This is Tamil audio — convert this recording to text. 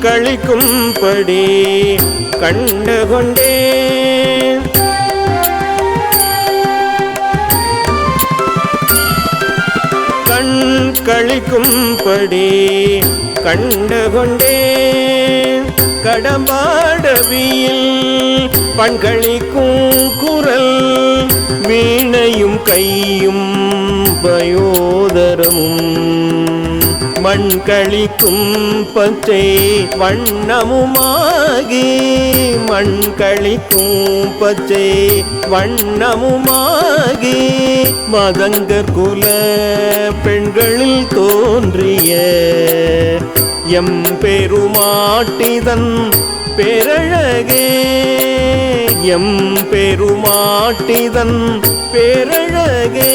கழிக்கும்படி கண்டு கொண்டேன். கண் கழிக்கும்படி கண்டு கொண்டேன். கடம்பாடவியில் பண்களிக்கும் குரல் வீணையும் கையும் பயோதரமும் மண்களிக்கும் பச்சை வண்ணமுமாகி மண்களிக்கும் பச்சை வண்ணமுமாகி மதங்கர் குல பெண்களில் தோன்றிய எம்பெருமாட்டிதன் பேரழகே எம்பெருமாட்டிதன் பேரழகே.